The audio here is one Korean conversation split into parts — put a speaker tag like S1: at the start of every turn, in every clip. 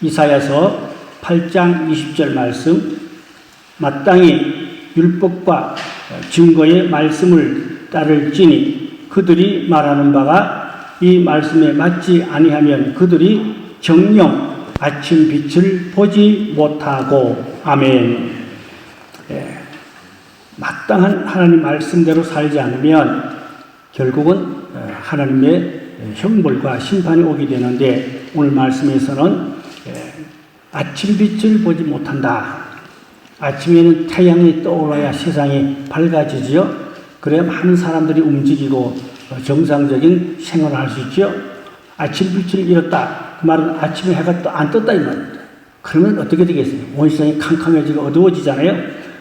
S1: 이사야서 8장 20절 말씀, 마땅히 율법과 증거의 말씀을 따를지니 그들이 말하는 바가 이 말씀에 맞지 아니하면 그들이 정녕 아침 빛을 보지 못하고. 아멘. 마땅한 하나님 말씀대로 살지 않으면 결국은 하나님의 형벌과 심판이 오게 되는데, 오늘 말씀에서는 아침 빛을 보지 못한다. 아침에는 태양이 떠올라야 세상이 밝아지지요. 그래야 많은 사람들이 움직이고 정상적인 생활을 할 수 있죠. 아침 빛을 잃었다. 그 말은 아침에 해가 또 안 떴다 이 말입니다. 그러면 어떻게 되겠어요? 온 세상이 캄캄해지고 어두워지잖아요.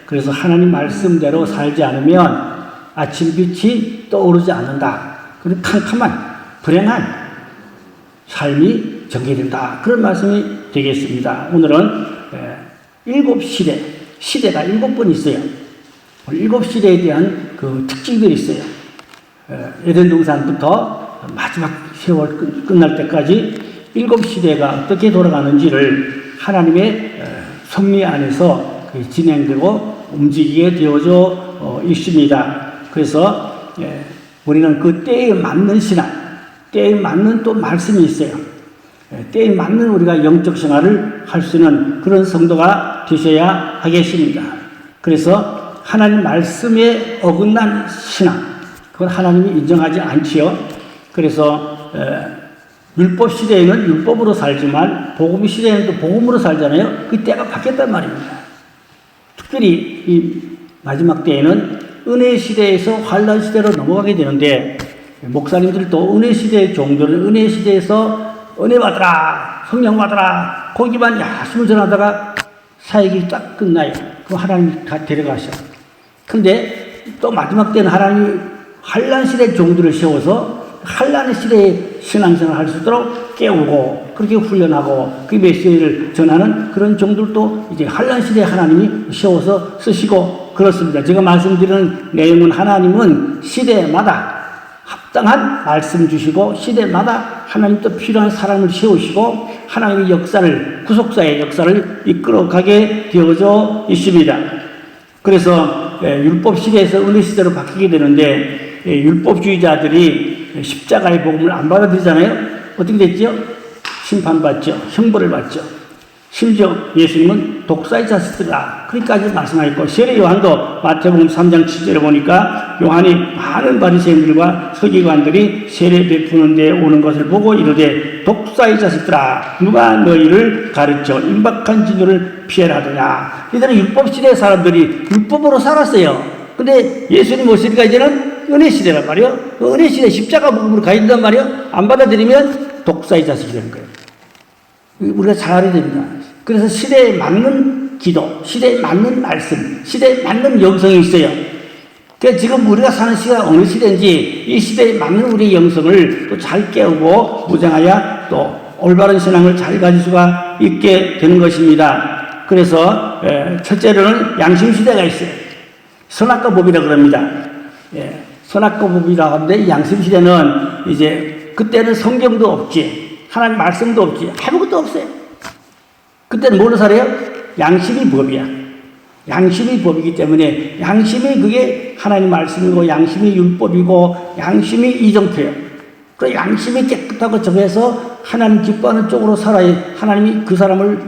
S1: 그래서 하나님 말씀대로 살지 않으면 아침 빛이 떠오르지 않는다. 그런 캄캄한 불행한 삶이 전개된다. 그런 말씀이 되겠습니다. 오늘은 일곱 시대가 7번 있어요. 7시대에 대한 그 특징들이 있어요. 에덴 동산부터 마지막 세월 끝날 때까지 7시대가 어떻게 돌아가는지를 하나님의 섭리 안에서 진행되고 움직이게 되어져 있습니다. 그래서 우리는 그 때에 맞는 신앙, 때에 맞는 또 말씀이 있어요. 때에 맞는 우리가 영적 생활을 할 수 있는 그런 성도가 되셔야 하겠습니다. 그래서 하나님 말씀에 어긋난 신앙, 그건 하나님이 인정하지 않지요. 그래서 율법 시대에는 율법으로 살지만 복음 시대에는 또 복음으로 살잖아요. 그 때가 바뀌었단 말입니다. 특별히 이 마지막 때에는 은혜 시대에서 환란 시대로 넘어가게 되는데, 목사님들도 은혜 시대의 종들은 은혜 시대에서 은혜 받으라, 성령 받으라, 거기만 열심히 전하다가 사역이 딱 끝나요. 그럼 하나님이 다 데려가셔. 근데 또 마지막 때는 하나님이 환란 시대의 종들을 세워서 환란의 시대에 신앙생활을 할 수 있도록 깨우고 그렇게 훈련하고 그 메시지를 전하는 그런 종들도 이제 환란 시대에 하나님이 세워서 쓰시고 그렇습니다. 제가 말씀드리는 내용은 하나님은 시대마다 합당한 말씀 주시고 시대마다 하나님 또 필요한 사람을 세우시고 하나님의 역사를, 구속사의 역사를 이끌어가게 되어져 있습니다. 그래서 율법 시대에서 은혜 시대로 바뀌게 되는데, 율법주의자들이 십자가의 복음을 안 받아들이잖아요. 어떻게 됐죠? 심판받죠. 형벌을 받죠. 심지어 예수님은 독사의 자식들이라 그렇게까지 말씀하셨고, 세례 요한도 마태복음 3장 7절에 보니까 요한이 많은 바리새인들과 서기관들이 세례 베푸는 데 오는 것을 보고 이르되 독사의 자식들아 누가 너희를 가르쳐 임박한 진노를 피해라 하더냐. 이들은 율법시대 사람들이 율법으로 살았어요. 근데 예수님 오시니까 이제는 은혜시대란 말이에요. 그 은혜시대 십자가 복음으로 가야 된단 말이에요. 안 받아들이면 독사의 자식이 되는 거예요. 우리가 잘 알아야 됩니다. 그래서 시대에 맞는 기도, 시대에 맞는 말씀, 시대에 맞는 영성이 있어요. 그래서 지금 우리가 사는 시대가 어느 시대인지 이 시대에 맞는 우리의 영성을 또 잘 깨우고 무장하여 또 올바른 신앙을 잘 가질 수가 있게 되는 것입니다. 그래서 첫째로는 양심시대가 있어요. 선악과 법이라 그럽니다. 선악과 법이라 하는데 양심시대는 이제 그때는 성경도 없지, 하나님 말씀도 없지, 아무것도 없어요. 그때는 뭘로 살아요? 양심이 법이야. 양심이 법이기 때문에 양심이 그게 하나님 말씀이고 양심이 율법이고 양심이 이정표예요. 그 양심이 깨끗하고 정해서 하나님 기뻐하는 쪽으로 살아야 하나님이 그 사람을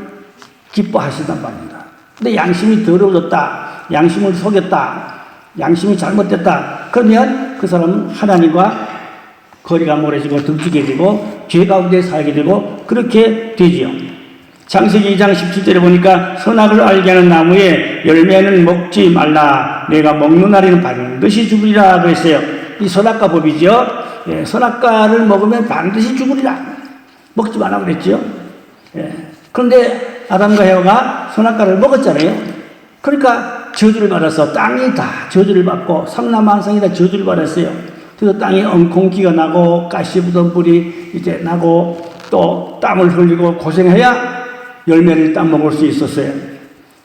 S1: 기뻐하신단 말입니다. 근데 양심이 더러워졌다, 양심을 속였다, 양심이 잘못됐다, 그러면 그 사람은 하나님과 거리가 멀어지고 등지게 되고 죄 가운데 살게 되고 그렇게 되지요. 창세기 2장 17절에 보니까 선악을 알게 하는 나무에 열매는 먹지 말라, 내가 먹는 날에는 반드시 죽으리라 그랬어요. 이 선악과 법이죠. 선악과를 먹으면 반드시 죽으리라, 먹지 말라 그랬죠. 그런데 아담과 해와가 선악과를 먹었잖아요. 그러니까 저주를 받아서 땅이 다 저주를 받고 삼라만상이 다 저주를 받았어요. 그래서 땅에 엉겅퀴가 나고 가시 묻은 불이 이제 나고 또 땀을 흘리고 고생해야 열매를 따먹을 수 있었어요.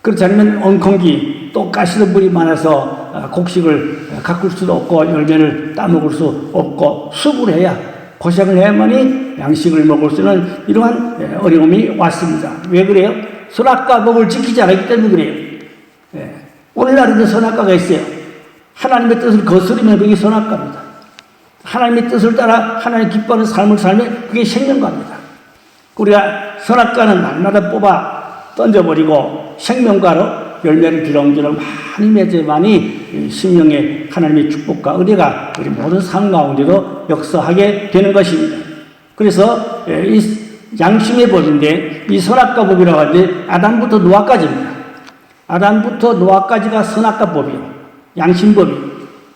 S1: 그렇지 않으면 엉겅퀴 또 가시는 불이 많아서 곡식을 가꿀 수도 없고 열매를 따먹을 수 없고 수고를 해야 고생을 해야만이 양식을 먹을 수 있는 이러한 어려움이 왔습니다. 왜 그래요? 선악과 법을 지키지 않았기 때문에 그래요. 오늘날에도 선악과가 있어요. 하나님의 뜻을 거스르면 그게 선악과입니다. 하나님의 뜻을 따라 하나님 기뻐하는 삶을 살면 그게 생명과입니다. 우리가 선악과는 날마다 뽑아 던져버리고 생명과로 열매를 주렁주렁 많이 맺어야만이 심령의 하나님의 축복과 은혜가 우리 모든 삶 가운데도 역사하게 되는 것입니다. 그래서 이 양심의 법인데 이 선악과 법이라고 하는데 아담부터 노아까지입니다. 아담부터 노아까지가 선악과 법이에요. 양심법이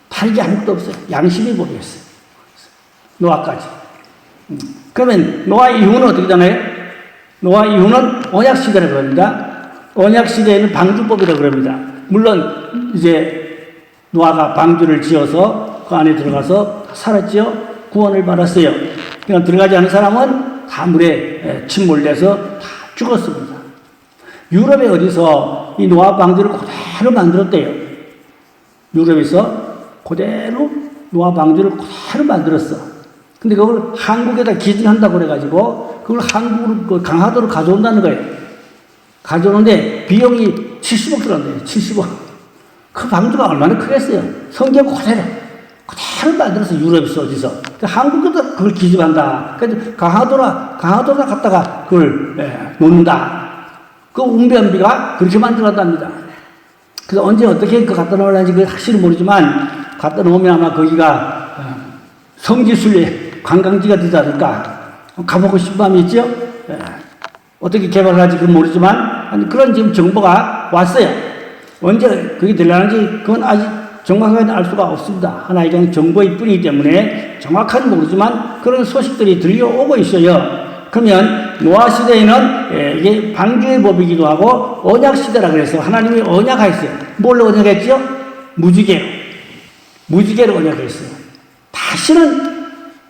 S1: 다른 게 아무것도 없어요. 양심의 법이었어요. 노아까지. 그러면 노아 이후는 어떻게 되나요? 노아 이후는 언약시대라고 합니다. 언약시대에는 방주법이라고 그럽니다. 물론 이제 노아가 방주를 지어서 그 안에 들어가서 살았죠. 구원을 받았어요. 그러니까 들어가지 않은 사람은 다 물에 침몰돼서 다 죽었습니다. 유럽에 어디서 이 노아 방주를 그대로 만들었대요. 유럽에서 그대로 노아 방주를 그대로 만들었어. 근데 그걸 한국에다 기증한다고 그래가지고 그걸 한국으로 강화도로 가져온다는 거예요. 가져오는데 비용이 70억 들었네요. 70억. 그 방주가 얼마나 크겠어요. 성경 그대로 만들어서 유럽에서 어디서. 한국에도 그걸 기증한다. 그래서 강화도나 갖다가 그걸 놓는다. 그 웅변비가 그렇게 만들어간답니다. 그래서 언제 어떻게 그 갖다 놓으려는지 그 확실히 모르지만 갖다 놓으면 아마 거기가 성지순례 관광지가 되지 않을까. 가보고 싶은 마음이 있죠? 어떻게 개발할지 그건 모르지만 그런 지금 정보가 왔어요. 언제 그게 되려는지 그건 아직 정확하게 알 수가 없습니다. 하나의 그냥 정보일 뿐이기 때문에 정확하게 모르지만 그런 소식들이 들려오고 있어요. 그러면 노아 시대에는 이게 방주의 법이기도 하고 언약 시대라 그래서 하나님이 언약하였어요. 뭘로 언약했죠? 무지개로 언약했어요. 다시는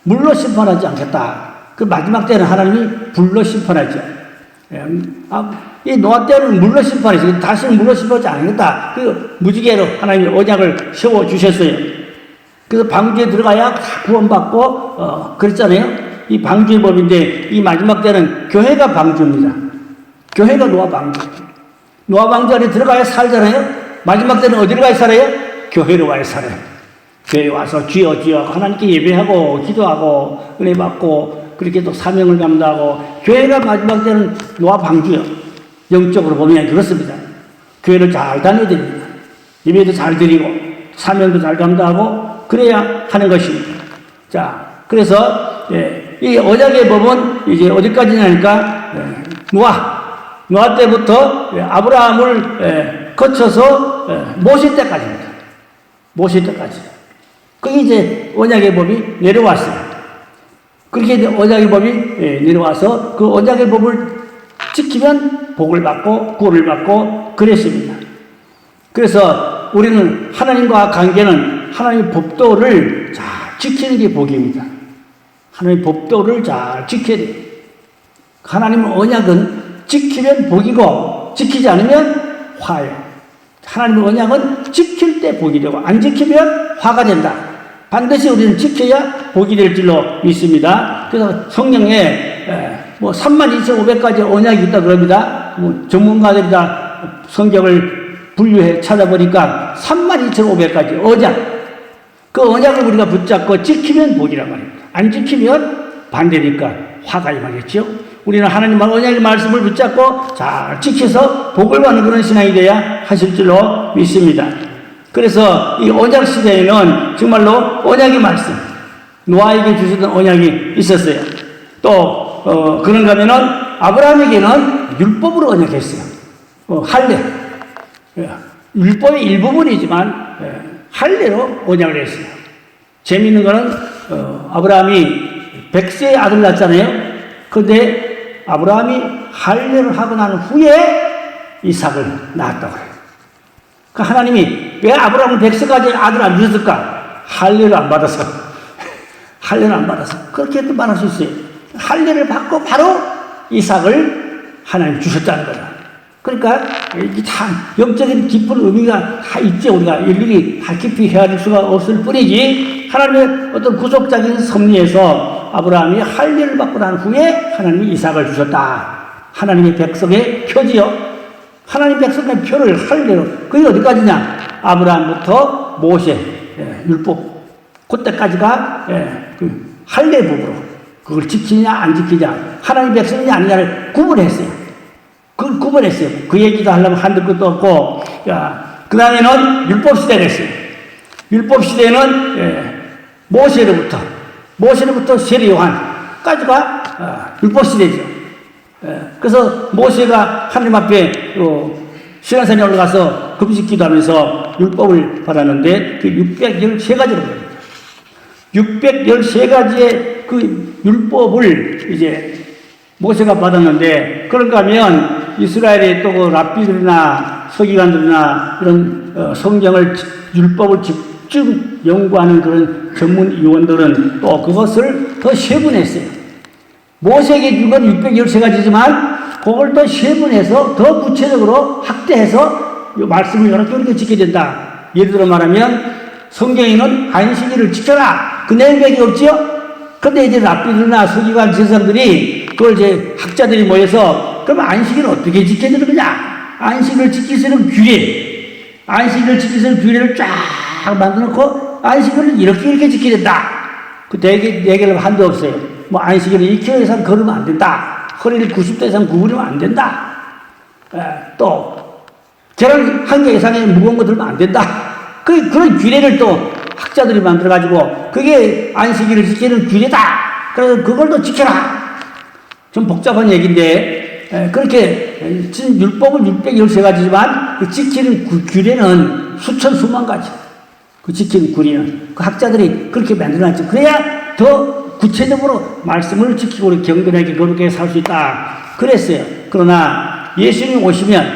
S1: 물로 심판하지 않겠다. 그 마지막 때는 하나님이 불로 심판하죠. 이 노아 때는 물로 심판했어요. 다시는 물로 심판하지 않겠다. 그 무지개로 하나님이 언약을 세워주셨어요. 그래서 방주에 들어가야 다 구원받고 그랬잖아요. 이 방주의 법인데 이 마지막 때는 교회가 방주입니다. 교회가 노아 방주. 노아 방주 안에 들어가야 살잖아요. 마지막 때는 어디로 가야 살아요? 교회로 가야 살아요. 교회에 와서 주여 하나님께 예배하고 기도하고 은혜 받고 그렇게 또 사명을 감당하고 교회가 마지막 때는 노아 방주요. 영적으로 보면 그렇습니다. 교회를 잘 다녀야 됩니다. 예배도 잘 드리고 사명도 잘 감당하고 그래야 하는 것입니다. 자, 그래서 이 언약의 법은 이제 어디까지냐니까 노아 때부터 아브라함을 거쳐서 모세 때까지입니다. 모세 때까지. 그게 이제 언약의 법이 내려왔어요. 그렇게 이제 언약의 법이 내려와서 그 언약의 법을 지키면 복을 받고 구원을 받고 그랬습니다. 그래서 우리는 하나님과 관계는 하나님의 법도를 잘 지키는 게 복입니다. 하나님의 법도를 잘 지켜야 돼요. 하나님의 언약은 지키면 복이고 지키지 않으면 화예요. 하나님의 언약은 지킬 때 복이 되고 안 지키면 화가 된다. 반드시 우리는 지켜야 복이 될 줄로 믿습니다. 그래서 성경에 32,500가지 언약이 있다 그럽니다. 전문가들이 다 성경을 분류해 찾아보니까 32,500가지 언약. 그 언약을 우리가 붙잡고 지키면 복이란 말입니다. 안 지키면 반대니까 화가 임하겠죠. 우리는 하나님의 언약의 말씀을 붙잡고 잘 지켜서 복을 받는 그런 신앙이 되어야 하실 줄로 믿습니다. 그래서 이 언약 시대에는 정말로 언약의 말씀, 노아에게 주셨던 언약이 있었어요. 또 그런가 하면은 아브라함에게는 율법으로 언약했어요. 할례. 율법의 일부분이지만 할례로 언약을 했어요. 재미있는 거는 아브라함이 100세의 아들 낳았잖아요. 그런데 아브라함이 할례를 하고 난 후에 이삭을 낳았다고 해요. 그 하나님이 왜 아브라함은 100세까지 아들 안 주셨을까? 할례를 안 받아서. 할례를 안 받아서. 그렇게 또 말할 수 있어요. 할례를 받고 바로 이삭을 하나님 주셨다는 거예요. 그러니까 이게 다 영적인 깊은 의미가 다 있죠. 우리가 일일이 다 깊이 헤아릴 수가 없을 뿐이지 하나님의 어떤 구속적인 섭리에서 아브라함이 할례를 받고 난 후에 하나님이 이삭을 주셨다. 하나님의 백성의 표지요. 하나님 백성의 표를 할례로. 그게 어디까지냐? 아브라함부터 모세, 율법. 그때까지가 그 할례법으로 그걸 지키냐 안 지키냐, 하나님 백성이냐 아니냐를 구분했어요. 그걸 구분했어요. 그 얘기도 하려면 한들 것도 없고, 그 다음에는 율법 시대가 됐어요. 율법 시대는 모세로부터 세례 요한까지가 율법 시대죠. 그래서 모세가 하나님 앞에 시내산에 올라가서 금식 기도하면서 율법을 받았는데 그 613가지로 됩니다. 613가지의 그 율법을 이제 모세가 받았는데, 그런가 하면 이스라엘의 또 그 랍비들이나 서기관들이나 이런 성경을, 율법을 집중 연구하는 그런 전문 위원들은 또 그것을 더 세분했어요. 모세에게 준 건 613가지지만 그걸 더 세분해서 더 구체적으로 확대해서 말씀을 이렇게 지켜야 된다. 예를 들어 말하면 성경에는 안식일을 지켜라, 그 내용이 없지요? 근데 이제 랍비들이나 서기관 제사장들이 그걸 이제 학자들이 모여서 그럼 안식일을 어떻게 지켜야 되는 거냐? 안식일을 지킬 수 있는 규례, 안식일을 지킬 수 있는 규례를 쫙 만들어 놓고 안식일을 이렇게 지켜야 된다. 그 대개는 한도 없어요. 뭐 안식일을 2km 이상 걸으면 안 된다. 허리를 90도 이상 구부리면 안 된다. 또 계란 1개 이상의 무거운 거 들면 안 된다. 그런 규례를 또 학자들이 만들어가지고 그게 안식일을 지키는 규례다. 그래서 그걸 또 지켜라. 좀 복잡한 얘기인데, 그렇게 율법은 613가지지만 그 지키는 규례는 수만 가지. 그 지키는 규례는 그 학자들이 그렇게 만들어놨죠. 그래야 더 구체적으로 말씀을 지키고 경건하게 거룩하게 살 수 있다. 그랬어요. 그러나 예수님 오시면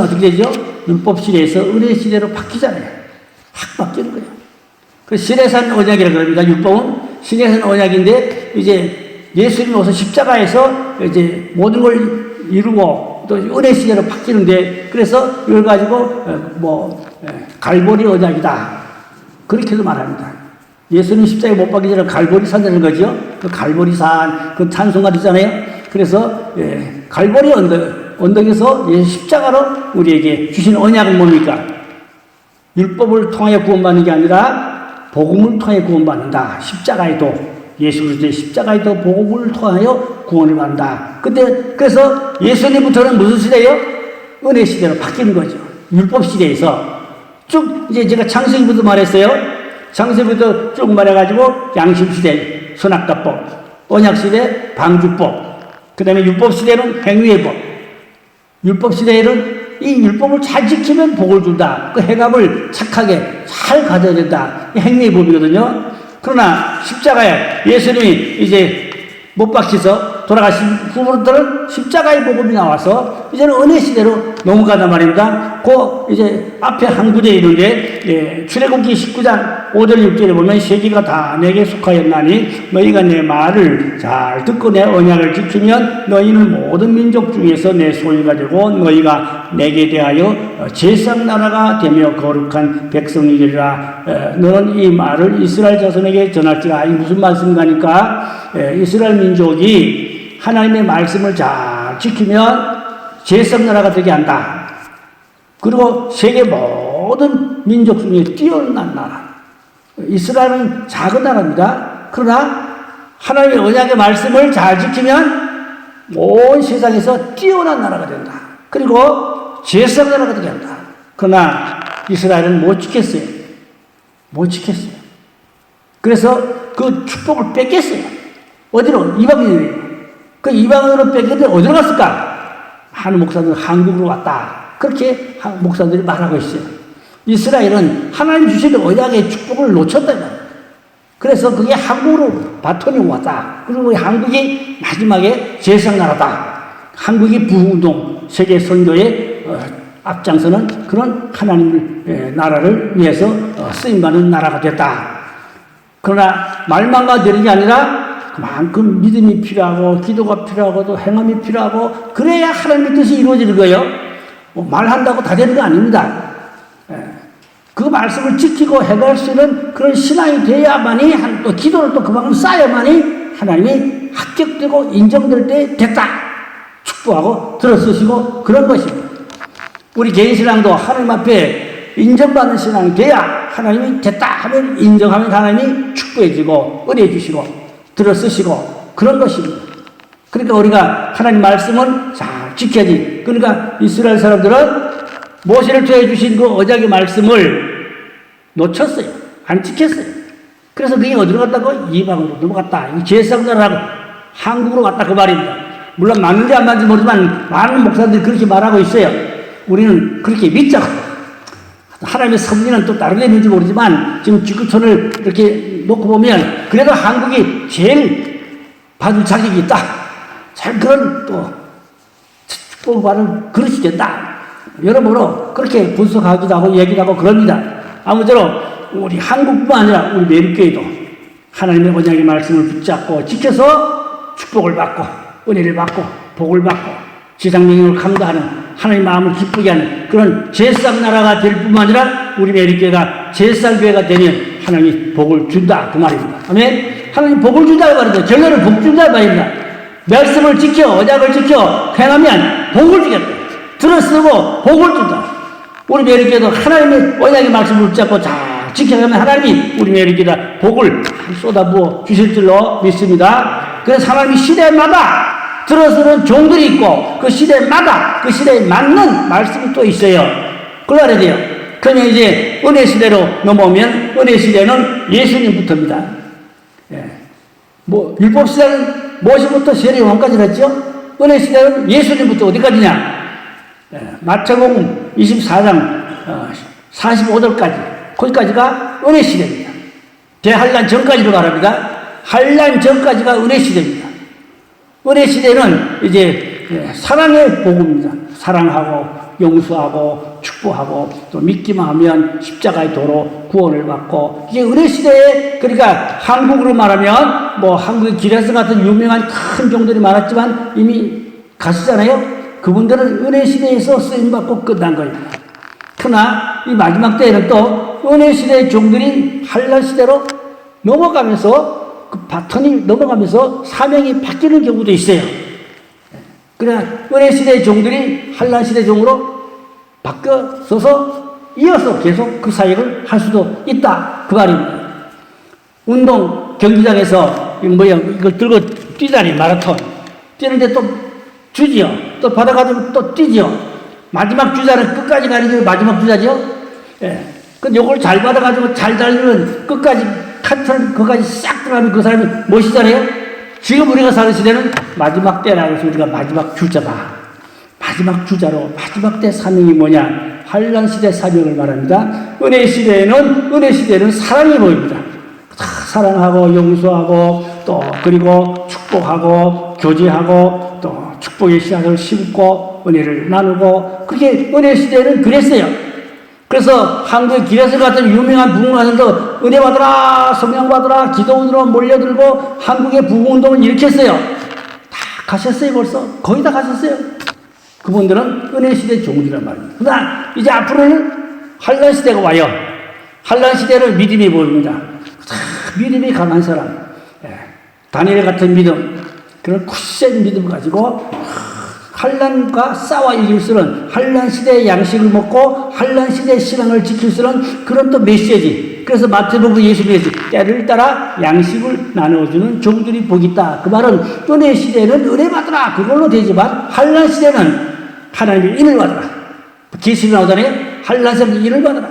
S1: 어떻게 되죠? 율법 시대에서 은혜 시대로 바뀌잖아요. 확 바뀌는 거예요. 그 시내산 언약이라고 그럽니다. 율법은 시내산 언약인데, 이제 예수님이 오서 십자가에서 이제 모든 걸 이루고 또 은혜 시대로 바뀌는데, 그래서 이걸 가지고 갈보리 언약이다. 그렇게도 말합니다. 예수님 십자가에 못 박기 전에 갈보리산이라는 거죠. 그 갈보리산, 그 찬송가 있잖아요. 그래서 갈보리 언덕에서 예수 십자가로 우리에게 주신 언약은 뭡니까? 율법을 통하여 구원받는 게 아니라 복음을 통해 구원받는다. 십자가에도, 예수 그리스도의 십자가에도 복음을 통하여 구원을 받는다. 그래서 예수님부터는 무슨 시대예요? 은혜 시대로 바뀌는 거죠. 율법 시대에서 쭉, 이제 제가 창세기부터 말했어요. 창세기부터 쭉 말해가지고 양심 시대 선악과법, 언약 시대 방주법, 그 다음에 율법 시대는 행위의 법. 율법 시대에는 이 율법을 잘 지키면 복을 준다. 그 행함을 착하게 잘 가져야 된다. 이 행위의 법이거든요. 그러나 십자가에 예수님이 이제 못 박혀서 돌아가신 후부터는 십자가의 복음이 나와서 이제는 은혜 시대로 넘어가단 말입니다. 그 이제 앞에 한 구절이 있는데, 출애굽기 19장 5절 6절에 보면 세계가 다 내게 속하였나니 너희가 내 말을 잘 듣고 내 언약을 지키면 너희는 모든 민족 중에서 내 소유가 되고 너희가 내게 대하여 제사장 나라가 되며 거룩한 백성이 되리라. 너는 이 말을 이스라엘 자손에게 전할지라. 이 무슨 말씀이니까 이스라엘 민족이 하나님의 말씀을 잘 지키면 제사장 나라가 되게 한다. 그리고 세계 모든 민족 중에 뛰어난 나라. 이스라엘은 작은 나라입니다. 그러나 하나님의 언약의 말씀을 잘 지키면 온 세상에서 뛰어난 나라가 된다. 그리고 제사장 나라가 되게 한다. 그러나 이스라엘은 못 지켰어요. 그래서 그 축복을 뺏겼어요. 어디로? 이방인들이. 그 이방인으로 뺏겼는데 어디로 갔을까? 한 목사들은 한국으로 왔다. 그렇게 목사들이 말하고 있어요. 이스라엘은 하나님 주신 언약의 축복을 놓쳤다. 그래서 그게 한국으로 바톤이 왔다. 그리고 한국이 마지막에 제사장 나라다. 한국이 부흥운동, 세계 선교에 앞장서는 그런 하나님 나라를 위해서 쓰임받는 나라가 됐다. 그러나 말만가 되는 게 아니라 그만큼 믿음이 필요하고 기도가 필요하고 또 행함이 필요하고 그래야 하나님의 뜻이 이루어지는 거예요. 말한다고 다 되는 거 아닙니다. 그 말씀을 지키고 해갈 수 있는 그런 신앙이 돼야만이, 또 기도를 또 그만큼 쌓여야만이 하나님이 합격되고 인정될 때 됐다 축복하고 들어쓰시고 그런 것입니다. 우리 개인 신앙도 하나님 앞에 인정받는 신앙이 돼야 하나님이 됐다 하면 인정하면 하나님이 축복해 주고 은혜 주시고 들어쓰시고 그런 것입니다. 그러니까 우리가 하나님 말씀은 잘 지켜야지. 그러니까 이스라엘 사람들은 모세를 통해 주신 그 언약의 말씀을 놓쳤어요. 안 지켰어요. 그래서 그게 어디로 갔다고? 이방으로 넘어갔다. 제사장들하고 한국으로 갔다 그 말입니다. 물론 맞는지 안 맞는지 모르지만 많은 목사들이 그렇게 말하고 있어요. 우리는 그렇게 믿자고. 하나님의 섭리는 또 다른 데 있는지 모르지만 지금 지구촌을 이렇게 놓고 보면 그래도 한국이 제일 받을 자격이 있다. 잘 그런 또 축복을 받은 그릇이 됐다. 여러모로 그렇게 분석하기도 하고 얘기도 하고 그럽니다. 아무쪼록 우리 한국뿐만 아니라 우리 매일교회도 하나님의 언약의 말씀을 붙잡고 지켜서 축복을 받고 은혜를 받고 복을 받고 지상명령을 감당하는 하나님의 마음을 기쁘게 하는 그런 제사장 나라가 될 뿐만 아니라 우리 매일교회가 제사장교회가 되면 하나님이 복을 준다 그 말입니다. 아멘. 하나님 복을 준다 그 말입니다. 결론은 복 준다 그 말입니다. 말씀을 지켜 언약을 지켜 행하면 복을 주겠다. 들어쓰고 복을 준다. 우리 매일교회도 하나님의 언약의 말씀을 붙잡고 잘 지켜가면 하나님이 우리 매일교회다 복을 쏟아부어 주실 줄로 믿습니다. 그래서 하나님이 시대마다 들어서는 종들이 있고 그 시대마다 그 시대에 맞는 말씀이 또 있어요. 그걸 알아야 돼요. 그러면 이제 은혜 시대로 넘어오면 은혜 시대는 예수님부터입니다. 예. 율법 시대는 모세부터 세례요한까지 했죠. 은혜 시대는 예수님부터 어디까지냐? 마태복음 24장 45절까지 거기까지가 은혜 시대입니다. 대한란 전까지로 말합니다. 한란 전까지가 은혜 시대입니다. 은혜 시대는 이제 사랑의 복음입니다. 사랑하고 용서하고 축복하고 또 믿기만 하면 십자가의 도로 구원을 받고 이게 은혜 시대에 그러니까 한국으로 말하면 뭐 한국의 기래서 같은 유명한 큰 종들이 많았지만 이미 가시잖아요. 그분들은 은혜 시대에서 쓰임받고 끝난 거예요. 그러나 이 마지막 때에는 또 은혜 시대의 종들이 한란 시대로 넘어가면서 그 바톤이 넘어가면서 사명이 바뀌는 경우도 있어요. 그러나 은혜 시대의 종들이 한란 시대 종으로 바뀌어서서 이어서 계속 그 사역을 할 수도 있다 그 말입니다. 운동 경기장에서 이걸 들고 뛰다니 마라톤 뛰는데 또 주지요. 또 받아가지고 또 뛰지요. 마지막 주자는 끝까지 가는 게 마지막 주자죠. 예. 그 요걸 잘 받아가지고 잘 달리면 끝까지 카트를 거기까지 싹 들어가면 그 사람이 멋이잖아요. 지금 우리가 사는 시대는 마지막 때라고 해서 우리가 마지막 주자다. 마지막 주자로 마지막 때 사명이 뭐냐? 한란 시대 사명을 말합니다. 은혜 시대에는 사랑이 보입니다. 사랑하고 용서하고 또 그리고 축복하고 교제하고 또 축복의 씨앗을 심고 은혜를 나누고 그렇게 은혜 시대는 그랬어요. 그래서 한국의 기레스 같은 유명한 부흥가들도 은혜 받으라 성령 받으라 기도원으로 몰려들고 한국의 부흥운동을 일으켰어요. 다 가셨어요. 벌써 거의 다 가셨어요. 그분들은 은혜 시대 종들이란 말입니다. 그러나 이제 앞으로는 한란 시대가 와요. 한란 시대는 믿음이 보입니다. 믿음이 강한 사람, 다니엘 같은 믿음, 그런 굳센 믿음 가지고 한란과 싸워 이길 수는 한란 시대의 양식을 먹고 한란 시대의 신앙을 지킬 수는 그런 또 메시지. 그래서 마태복음 예수님이 때를 따라 양식을 나눠주는 종들이 복이 있다. 그 말은 은혜 시대는 은혜 받으라 그걸로 되지만 한란 시대는 하나님의 인을 받으라. 계시를 나오잖아요. 한란 시대는 인을 받으라.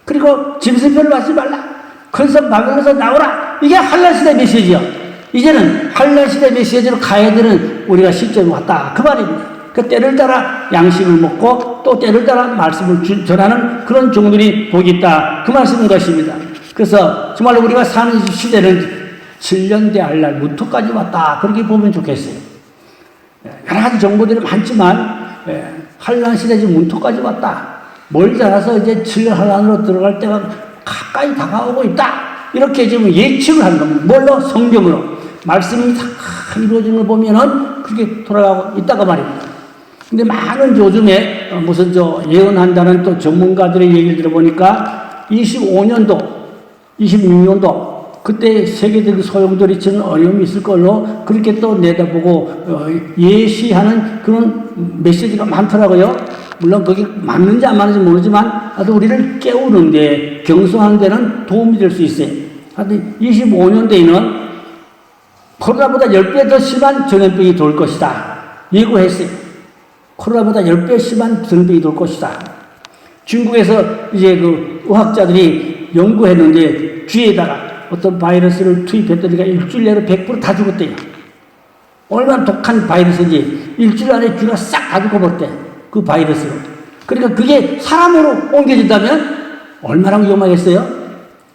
S1: 그리고 짐승표를 받지 말라. 큰성 바벨론에서 나오라. 이게 한란 시대 메시지요. 이제는 한란 시대 메시지로 가야 되는 우리가 시점이 왔다. 그 말입니다. 그 때를 따라 양식을 먹고 또 때를 따라 말씀을 전하는 그런 종들이 복이 있다. 그 말씀인 것입니다. 그래서 정말로 우리가 사는 시대는 7년 대할날 문턱까지 왔다. 그렇게 보면 좋겠어요. 여러 가지 정보들이 많지만 한란 시대 지금 문턱까지 왔다. 멀지 않아서 이제 7년 한란으로 들어갈 때가 가까이 다가오고 있다. 이렇게 지금 예측을 하는 겁니다. 뭘로? 성경으로. 말씀이 다 이루어지는 걸 보면은 그렇게 돌아가고 있다고 말입니다. 근데 많은 요즘에 무슨 예언한다는 또 전문가들의 얘기를 들어보니까 25년도, 26년도 그때 세계적인 소용돌이 치는 어려움이 있을 걸로 그렇게 또 내다보고 예시하는 그런 메시지가 많더라고요. 물론 그게 맞는지 안 맞는지 모르지만 아주 우리를 깨우는데 경성하는 데는 도움이 될 수 있어요. 하여튼 25년대에는 코로나보다 10배 더 심한 전염병이 돌 것이다. 예고했어요. 코로나보다 10배 심한 전염병이 돌 것이다. 중국에서 이제 그 의학자들이 연구했는데 쥐에다가 어떤 바이러스를 투입했더니가 일주일 내로 100% 다 죽었대요. 얼마나 독한 바이러스인지 일주일 안에 쥐가 싹 다 죽어버렸대. 그 바이러스로. 그러니까 그게 사람으로 옮겨진다면 얼마나 위험하겠어요?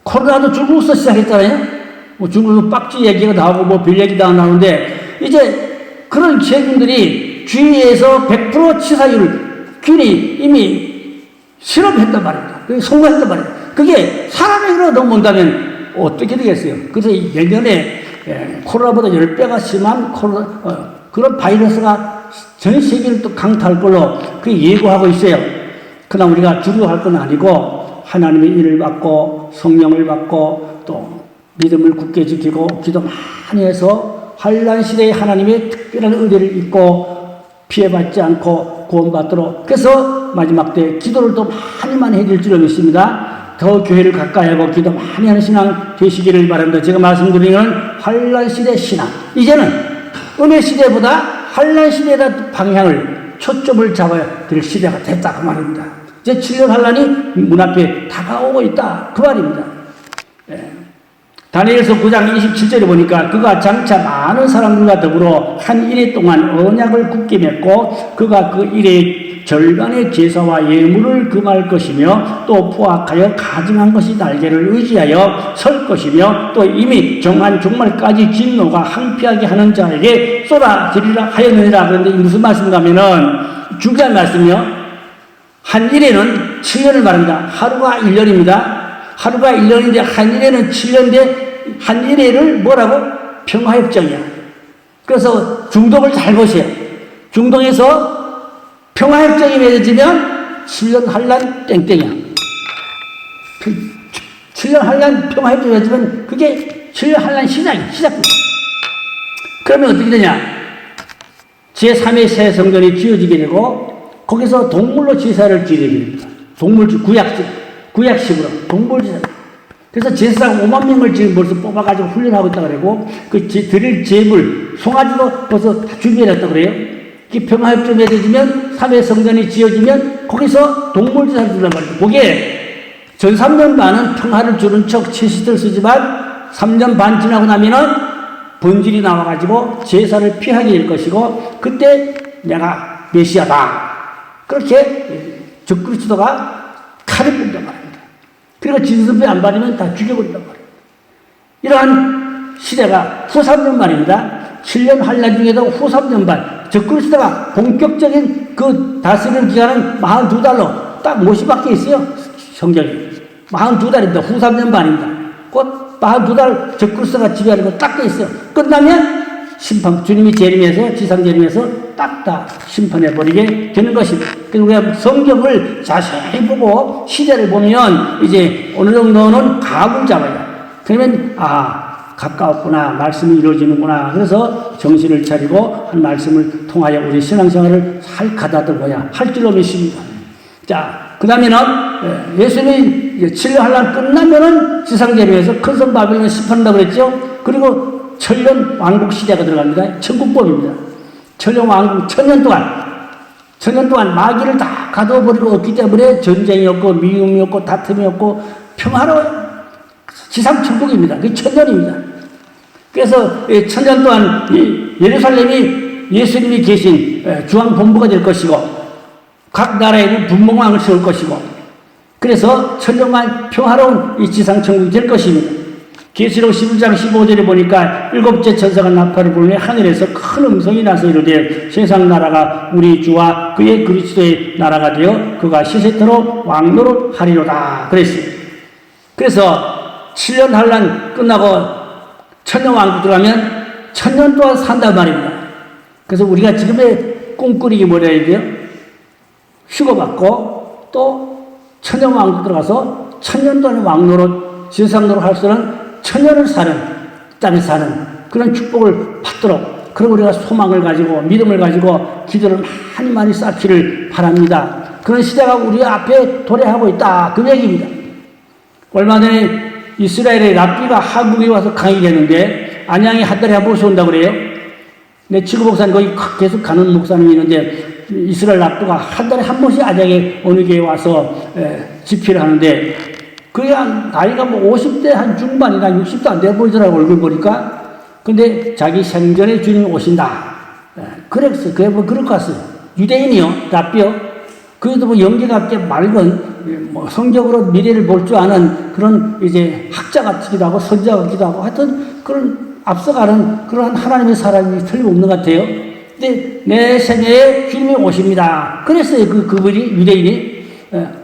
S1: 코로나도 중국에서 시작했잖아요. 뭐 중국에서 빡지 얘기가 나오고 뭐 별 얘기가 나오는데 이제 그런 세균들이 쥐에서 100% 치사율을 균이 이미 실험했단 말입니다. 성공했단 말입니다. 그게 사람에게로 넘어온다면 어떻게 되겠어요? 그래서 예전에 코로나보다 10배가 심한 그런 바이러스가 전 세계를 또 강타할 걸로 그 예고하고 있어요. 그러나 우리가 두려워할 건 아니고 하나님의 일을 받고 성령을 받고 또 믿음을 굳게 지키고 기도 많이 해서 환난 시대에 하나님의 특별한 은혜를 입고 피해받지 않고 구원받도록 그래서 마지막 때 기도를 또 많이 해줄 줄 믿습니다. 더 교회를 가까이 하고 기도 많이 하는 신앙 되시기를 바랍니다. 제가 말씀드리는 환난 시대 신앙. 이제는 은혜 시대보다 환난 시대에다 방향을 초점을 잡아야 될 시대가 됐다 그 말입니다. 이제 7년 환난이 문 앞에 다가오고 있다 그 말입니다. 다니엘서 9장 27절에 보니까 그가 장차 많은 사람들과 더불어 한 일해 동안 언약을 굳게 맺고 그가 그 일의 절반의 제사와 예물을 금할 것이며 또 포악하여 가증한 것이 날개를 의지하여 설 것이며 또 이미 정한 종말까지 진노가 항피하게 하는 자에게 쏟아지리라 하였느니라. 그런데 무슨 말씀인가 하면은 중요한 말씀이요. 한 일에는 7년을 말합니다. 하루가 1년입니다. 하루가 1년인데 한 일에는 7년인데 한 일회를 뭐라고? 평화협정이야. 그래서 중동을 잘 보세요. 중동에서 평화협정이 맺어지면 7년 환난 땡땡이야. 7년 환난 평화협정이 맺어지면 그게 7년 환난 시작이야. 그러면 어떻게 되냐? 제3의 새 성전이 지어지게 되고 거기서 동물로 제사를 지내게 됩니다. 구약식으로 동물 제사. 그래서 제사장 5만 명을 지금 벌써 뽑아가지고 훈련하고 있다고 그러고, 드릴 제물, 송아지도 벌써 다 준비해놨다고 그래요. 이 평화협정이 맺어지면, 3회 성전이 지어지면, 거기서 동물제사를 준단 말이에요. 거기에 전 3년 반은 평화를 주는 척 체시트를 쓰지만, 3년 반 지나고 나면은 본질이 나와가지고 제사를 피하게 될 것이고, 그때 내가 메시아다. 그렇게 적그리스도가 칼을 뿜단 말이에요. 그리고 진술비 안 받으면 다 죽여버린단 말이에요. 이러한 시대가 후 3년 만입니다. 7년 환난 중에도 후 3년 반. 적그리스도가 본격적인 그 다스리는 기간은 42달로 딱 50밖에 있어요. 성경이. 42달입니다. 후 3년 반입니다. 곧 42달 적그리스도가 지배하는 거 딱 돼 있어요. 끝나면 심판, 주님이 재림해서, 지상 재림해서 딱 다 심판해버리게 되는 것입니다. 그래서 우리가 성경을 자세히 보고 시대를 보면 이제 어느 정도는 감을 잡아요. 그러면, 가까웠구나. 말씀이 이루어지는구나. 그래서 정신을 차리고 한 말씀을 통하여 우리 신앙생활을 잘 가다듬어야 할 줄로 믿습니다. 자, 그 다음에는 예수님이 7년 환난 끝나면은 지상 재림해서 큰 성 바벨론을 심판한다고 그랬죠. 그리고 천년 왕국 시대가 들어갑니다. 천국법입니다. 천년 왕국, 천년 동안 마귀를 다 가둬버리고 없기 때문에 전쟁이 없고 미움이 없고 다툼이 없고 평화로워요. 지상 천국입니다. 그게 천년입니다. 그래서 천년 동안 예루살렘이 예수님이 계신 중앙 본부가 될 것이고 각 나라에는 분봉왕을 세울 것이고 그래서 천년간 평화로운 이 지상 천국이 될 것입니다. 계시록 11장 15절에 보니까 일곱째 천사가 나팔을 불며 하늘에서 큰 음성이 나서 이르되 세상 나라가 우리 주와 그의 그리스도의 나라가 되어 그가 시세토록 왕노릇 하리로다 그랬어요. 그래서 7년 환난 끝나고 천년 왕국 들어가면 천년 동안 산단 말입니다. 그래서 우리가 지금의 꿈꾸리기 뭐라 해야 돼요? 휴거받고 또 천년 왕국 들어가서 천년 동안 왕노릇, 지상노릇 할 수는 천년을 사는, 땅에 사는 그런 축복을 받도록, 그리고 우리가 소망을 가지고 믿음을 가지고 기도를 많이 많이 쌓기를 바랍니다. 그런 시대가 우리 앞에 도래하고 있다. 그 얘기입니다. 얼마 전에 이스라엘의 랍비가 한국에 와서 강의를 했는데, 안양에 한 달에 한 번씩 온다고 그래요. 내 지구 목사님 거기 계속 가는 목사님이 있는데, 이스라엘 랍비가 한 달에 한 번씩 안양에 어느 교회에 와서 집회를 하는데, 그게 나이가 뭐 50대 한 중반이나 60도 안 돼 보이더라고, 얼굴 보니까. 근데 자기 생전에 주님이 오신다. 그랬어요. 그게 뭐 그럴 것 같아요. 유대인이요, 랍비요. 그래도 뭐 영계갑게 맑은, 뭐 성적으로 미래를 볼 줄 아는 그런 이제 학자 같기도 하고 선지자 같기도 하고 하여튼 그런 앞서가는 그런 하나님의 사람이 틀림없는 것 같아요. 근데 내 생애에 주님이 오십니다. 그랬어요. 그분이, 유대인이.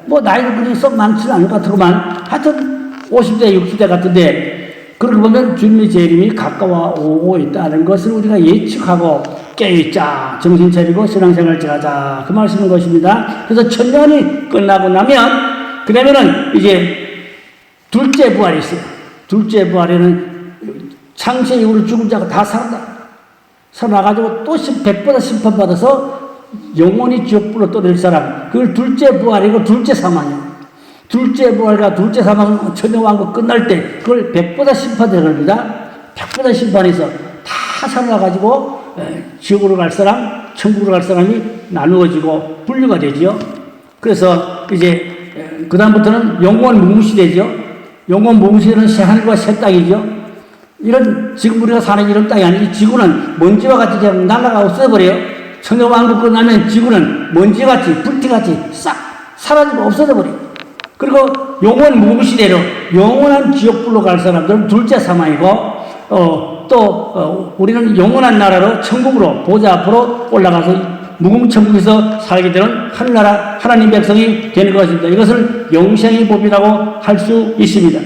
S1: 뭐 나이도 그리 썩 많지는 않은 것 같더구만. 하여튼 50대, 60대 같은데, 그렇게 보면 주님의 재림이 가까워 오고 있다는 것을 우리가 예측하고 깨어있자, 정신 차리고 신앙생활 하자, 그 말씀인 것입니다. 그래서 천년이 끝나고 나면, 그러면은 이제 둘째 부활이 있어요. 둘째 부활에는 창세 이후로 죽은 자가 다 살아나. 살아나가지고 또 100보다 심판받아서 영원히 지옥불로 떠낼 사람. 그걸 둘째 부활이고 둘째 사망이에요. 둘째 부활과 둘째 사망은 천년왕국 끝날 때 그걸 100보다 심판되는 겁니다. 100보다 심판해서 다 살아나가지고 지옥으로 갈 사람, 천국으로 갈 사람이 나누어지고 분류가 되죠. 그래서 이제 그 다음부터는 영원 무궁시대죠. 영원 무궁시대는 새하늘과 새 땅이죠. 이런 지금 우리가 사는 이런 땅이 아니고 지구는 먼지와 같이 그냥 날아가 없어져버려요. 천년왕국 끝나면 지구는 먼지같이 불티같이 싹 사라지고 없어져버려요. 그리고 영원 무궁시대로 영원한 지옥불로 갈 사람들은 둘째 사망이고, 우리는 영원한 나라로 천국으로 보좌 앞으로 올라가서 무궁천국에서 살게 되는 하늘나라 하나님 백성이 되는 것입니다. 이것을 영생의 법이라고 할 수 있습니다.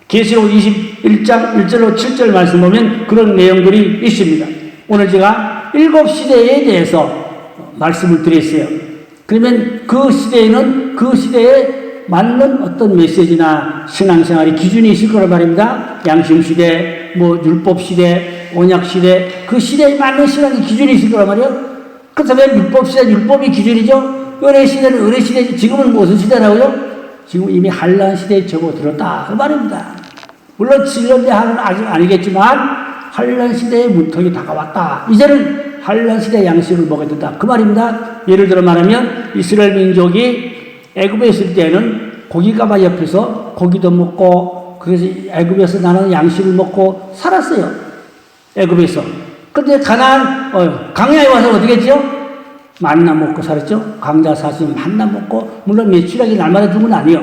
S1: 계시록 21장 1절로 7절 말씀 보면 그런 내용들이 있습니다. 오늘 제가 7시대에 대해서 말씀을 드렸어요. 그러면 그 시대에는 그 시대에 맞는 어떤 메시지나 신앙생활의 기준이 있을 거란 말입니다. 양심시대, 뭐 율법시대, 언약시대, 그 시대에 맞는 신앙의 기준이 있을 거란 말이에요. 그렇다면 율법시대, 율법이 기준이죠. 은혜시대는 은혜시대지. 지금은 무슨 시대라고요? 지금 이미 한란 시대에 접어들었다. 그 말입니다. 물론 7년 대하는 아직 아니겠지만 한란 시대의 문턱이 다가왔다. 이제는 한란 시대의 양식을 먹어야 된다. 그 말입니다. 예를 들어 말하면 이스라엘 민족이 애굽에 있을 때는 고기가마 옆에서 고기도 먹고, 그래서 애굽에서 나는 양식을 먹고 살았어요. 애굽에서. 그런데 가나안 강야에 와서 어떻게 했죠? 만나 먹고 살았죠. 강자 사실 만나 먹고, 물론 며칠하기 날마다 준 건 아니에요.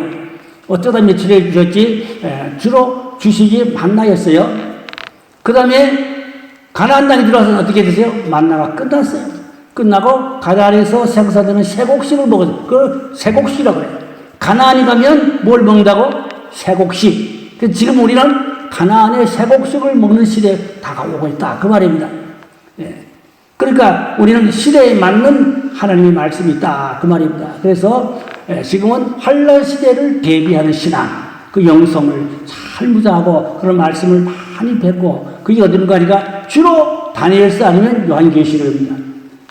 S1: 어쩌다 며칠에 주셨지. 주로 주식이 만나였어요. 그 다음에 가나안 땅에 들어와서 어떻게 되세요? 만나가 끝났어요. 끝나고 가나안에서 생산되는 쇠곡식을 먹어요. 그걸 쇠곡식이라고 그래요. 가나안에 가면 뭘 먹는다고? 쇠곡식. 그래서 지금 우리는 가나안의 쇠곡식을 먹는 시대에 다가오고 있다. 그 말입니다. 예. 그러니까 우리는 시대에 맞는 하나님의 말씀이 있다. 그 말입니다. 그래서 지금은 환란 시대를 대비하는 신앙, 그 영성을 잘 무장하고 그런 말씀을 많이 뵙고, 그게 어딘가 하니까 주로 다니엘서 아니면 요한계시록입니다.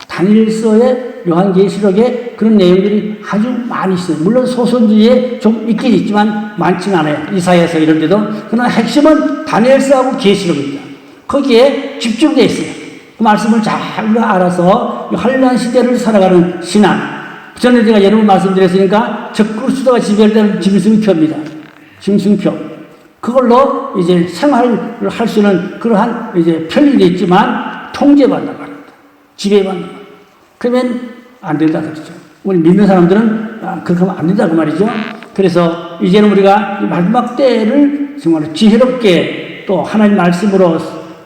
S1: 다니엘서의 요한계시록에 그런 내용들이 아주 많이 있어요. 물론 소선주의에 좀 있긴 있지만 많지는 않아요. 이사야서 이런 데도. 그러나 핵심은 다니엘서하고 계시록입니다. 거기에 집중되어 있어요. 그 말씀을 잘 알아서 환란 시대를 살아가는 신앙. 전에 제가 여러 번 말씀드렸으니까 적그리스도가 지배되는 짐승표입니다. 짐승표. 그걸로 이제 생활을 할 수 있는 그러한 이제 편리도 있지만 통제받는단 말입니다. 지배받는 말. 그러면 안 된다 그러죠. 우리 믿는 사람들은 그렇게 하면 안 된다 그 말이죠. 그래서 이제는 우리가 마지막 때를 정말 지혜롭게 또 하나님 말씀으로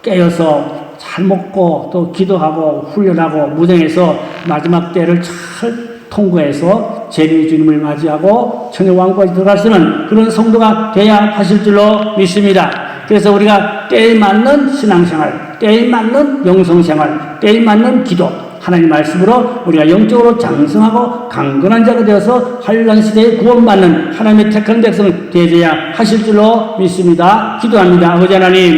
S1: 깨어서 잘 먹고 또 기도하고 훈련하고 무정해서 마지막 때를 잘 통과해서 재림의 주님을 맞이하고 천년왕국에 들어갈 수 있는 그런 성도가 돼야 하실 줄로 믿습니다. 그래서 우리가 때에 맞는 신앙생활, 때에 맞는 영성생활, 때에 맞는 기도, 하나님 말씀으로 우리가 영적으로 장성하고 강건한 자가 되어서 환란 시대에 구원받는 하나님의 택한 백성 되어야 하실 줄로 믿습니다. 기도합니다. 아버지 하나님,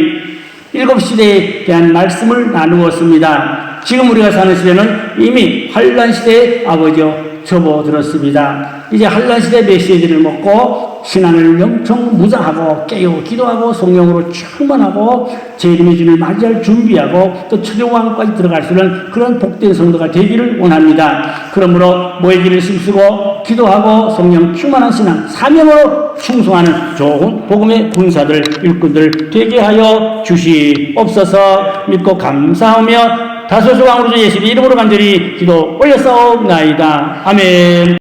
S1: 7시대에 대한 말씀을 나누었습니다. 지금 우리가 사는 시대는 이미 환란 시대에 아버지여 접어들었습니다. 이제 환란 시대 메시지를 먹고 신앙을 엄청 무장하고 깨어 기도하고 성령으로 충만하고 재림의 주를 맞이할 준비하고 또 천국왕까지 들어갈 수 있는 그런 복된 성도가 되기를 원합니다. 그러므로 모이기를 힘쓰고 기도하고 성령 충만한 신앙 사명으로 충성하는 좋은 복음의 군사들 일꾼들 되게 하여 주시옵소서. 믿고 감사하며 다소서 왕으로 주 예수의 이름으로 간절히 기도 올렸사옵나이다. 아멘.